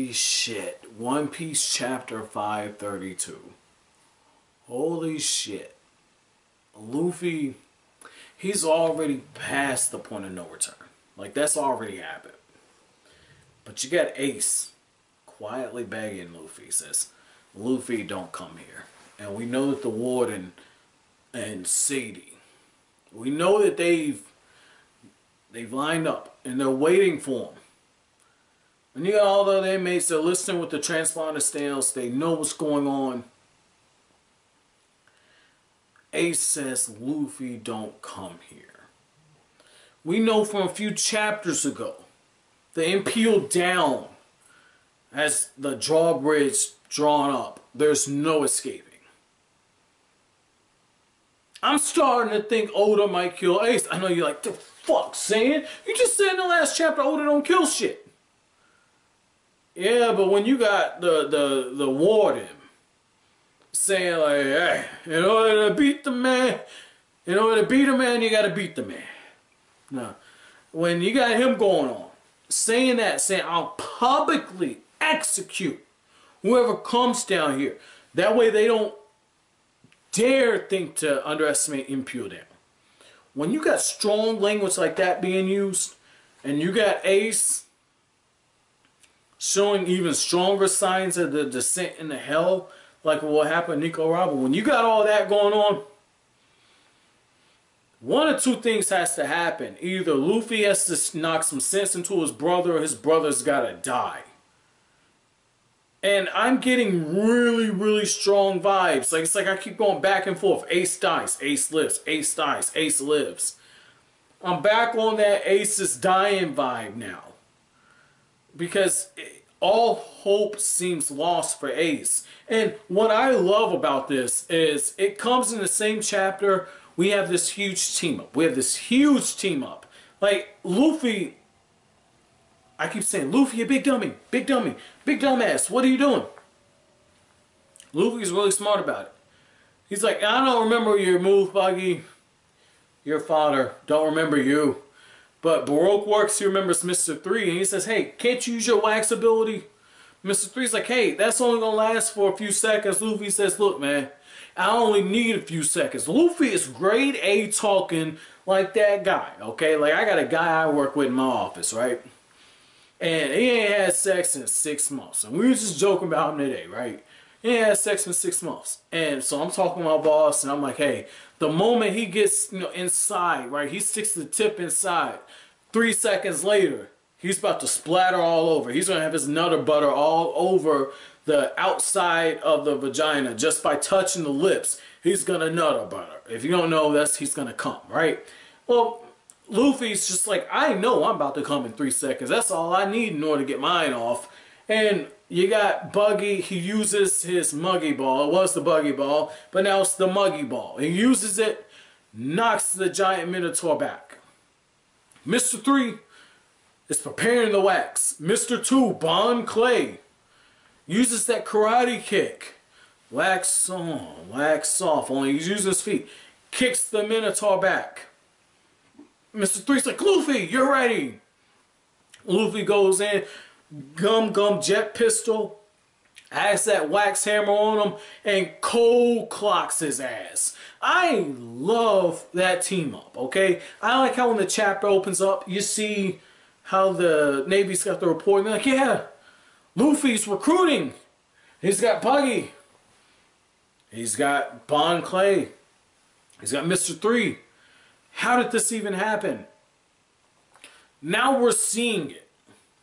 Holy shit. One Piece chapter 532. Holy shit. Luffy, he's already past the point of no return. Like, that's already happened. But you got Ace quietly begging Luffy. Says, Luffy, don't come here. And we know that the Warden and Sadie, we know that they've lined up and they're waiting for him. And you got all the other inmates, they're listening with the transponder stales. They know what's going on. Ace says, Luffy, don't come here. We know from a few chapters ago, the Impel down, as the drawbridge drawn up, there's no escaping. I'm starting to think Oda might kill Ace. I know you're like, the fuck, saying? You just said in the last chapter Oda don't kill shit. Yeah, but when you got the Warden saying like, hey, in order to beat the man, you gotta beat the man. No. When you got him going on, saying I'll publicly execute whoever comes down here. That way they don't dare think to underestimate Impel down. When you got strong language like that being used, and you got Ace showing even stronger signs of the descent into hell, like what happened to Nico Robin. When you got all that going on, one of two things has to happen. Either Luffy has to knock some sense into his brother, or his brother's gotta die. And I'm getting really, really strong vibes. Like, it's like I keep going back and forth. Ace dies, Ace lives, Ace dies, Ace lives. I'm back on that Ace is dying vibe now. Because all hope seems lost for Ace. And what I love about this is it comes in the same chapter. We have this huge team up. Like, Luffy, I keep saying, Luffy, you big dummy, big dummy, big dumbass. What are you doing? Luffy's really smart about it. He's like, I don't remember your move, Buggy. Your father don't remember you. But Baroque Works, he remembers Mr. 3, and he says, hey, can't you use your wax ability? Mr. 3's like, hey, that's only going to last for a few seconds. Luffy says, look, man, I only need a few seconds. Luffy is grade A talking like that guy, okay? Like, I got a guy I work with in my office, right? And he ain't had sex in 6 months. And we were just joking about him today, right? He ain't had sex in 6 months. And so I'm talking to my boss, and I'm like, hey, the moment he gets, inside, right, he sticks the tip inside, 3 seconds later, he's about to splatter all over. He's going to have his nutter butter all over the outside of the vagina just by touching the lips. He's going to nutter butter. If you don't know, he's going to come, right? Well, Luffy's just like, I know I'm about to come in 3 seconds. That's all I need in order to get mine off. And you got Buggy, he uses his Muggy Ball. It was the Buggy Ball, but now it's the Muggy Ball. He uses it, knocks the giant Minotaur back. Mr. 3 is preparing the wax. Mr. 2, Bon Kurei, uses that karate kick. Wax on, wax off. Only he's using his feet. Kicks the Minotaur back. Mr. 3's like, Luffy, you're ready. Luffy goes in, gum jet pistol, has that wax hammer on him, and cold clocks his ass. I love that team up, okay? I like how when the chapter opens up, you see how the Navy's got the report, and they're like, yeah, Luffy's recruiting. He's got Buggy. He's got Bon Kurei. He's got Mr. 3. How did this even happen? Now we're seeing it.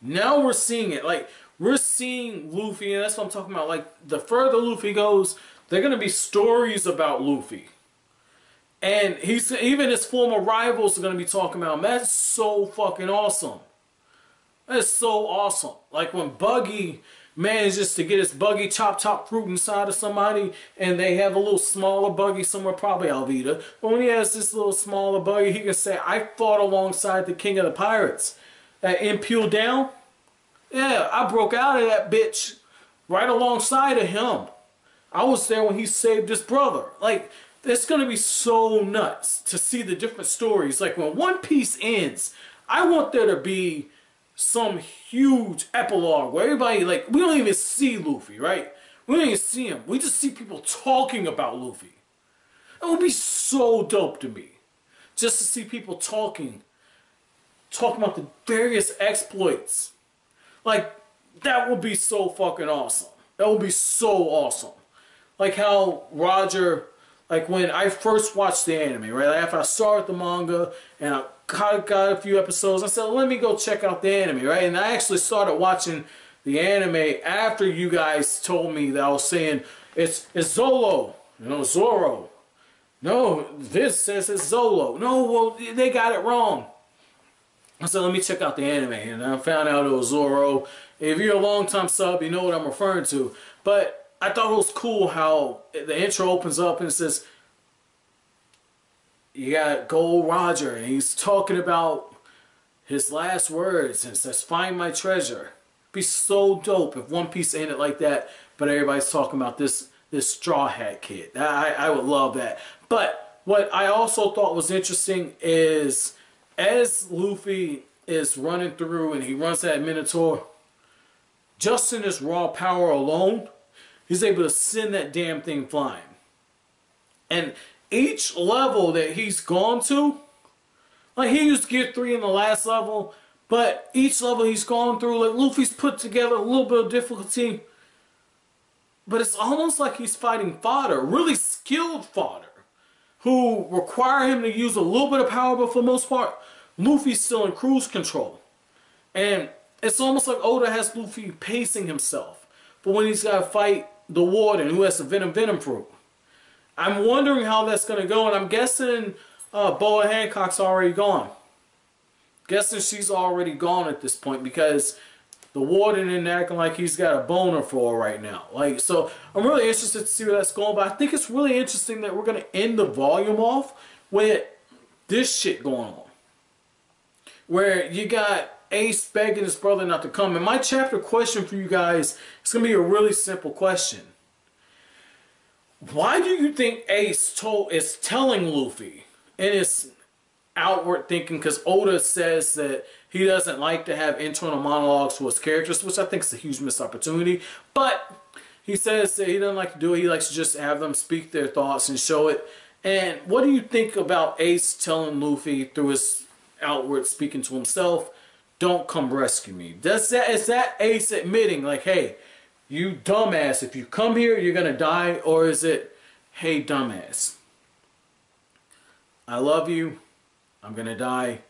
Now we're seeing it. Like, we're seeing Luffy, and that's what I'm talking about. Like, the further Luffy goes, there are going to be stories about Luffy. And even his former rivals are going to be talking about him. That's so fucking awesome. That's so awesome. Like, when Buggy manages to get his Buggy top fruit inside of somebody, and they have a little smaller Buggy somewhere, probably Alvida. But when he has this little smaller Buggy, he can say, I fought alongside the king of the pirates. That Impel down? Yeah, I broke out of that bitch right alongside of him. I was there when he saved his brother. Like, it's going to be so nuts to see the different stories. Like, when One Piece ends, I want there to be some huge epilogue where everybody, like, we don't even see Luffy, right? We don't even see him. We just see people talking about Luffy. It would be so dope to me. Just to see people talking about the various exploits. Like, that would be so fucking awesome. That would be so awesome. Like how Roger, like when I first watched the anime, right? Like after I started the manga and I got a few episodes, I said, let me go check out the anime, right? And I actually started watching the anime after you guys told me that I was saying it's Zolo, you know, Zoro. No, this says it's Zolo. No, well, they got it wrong. I said, let me check out the anime, and I found out it was Zoro. If you're a long-time sub, you know what I'm referring to. But I thought it was cool how the intro opens up and it says, you got Gold Roger, and he's talking about his last words, and it says, find my treasure. It'd be so dope if One Piece ended like that, but everybody's talking about this Straw Hat kid. I would love that. But what I also thought was interesting is, as Luffy is running through and he runs that Minotaur, just in his raw power alone, he's able to send that damn thing flying. And each level that he's gone to, like he used Gear 3 in the last level, but each level he's gone through, like Luffy's put together a little bit of difficulty, but it's almost like he's fighting fodder, really skilled fodder, who require him to use a little bit of power, but for the most part, Luffy's still in cruise control. And it's almost like Oda has Luffy pacing himself for when he's got to fight the Warden, who has the Venom Fruit. I'm wondering how that's going to go, and I'm guessing Boa Hancock's already gone. Guessing she's already gone at this point because the Warden isn't acting like he's got a boner for her right now. Like, so I'm really interested to see where that's going, but I think it's really interesting that we're going to end the volume off with this shit going on. Where you got Ace begging his brother not to come. And my chapter question for you guys is going to be a really simple question. Why do you think Ace is telling Luffy in his outward thinking? Because Oda says that he doesn't like to have internal monologues with his characters, which I think is a huge missed opportunity. But he says that he doesn't like to do it. He likes to just have them speak their thoughts and show it. And what do you think about Ace telling Luffy through his outward speaking to himself, don't come rescue me? Is that Ace admitting, like, hey, you dumbass, if you come here, you're going to die? Or is it, hey, dumbass, I love you, I'm going to die,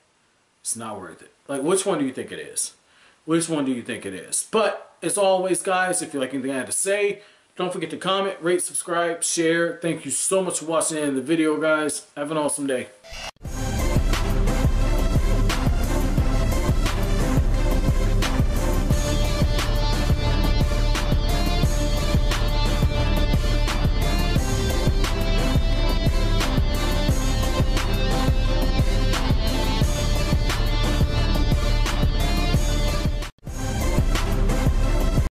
it's not worth it? Like, which one do you think it is? Which one do you think it is? But, as always, guys, if you like anything I had to say, don't forget to comment, rate, subscribe, share. Thank you so much for watching the video, guys. Have an awesome day.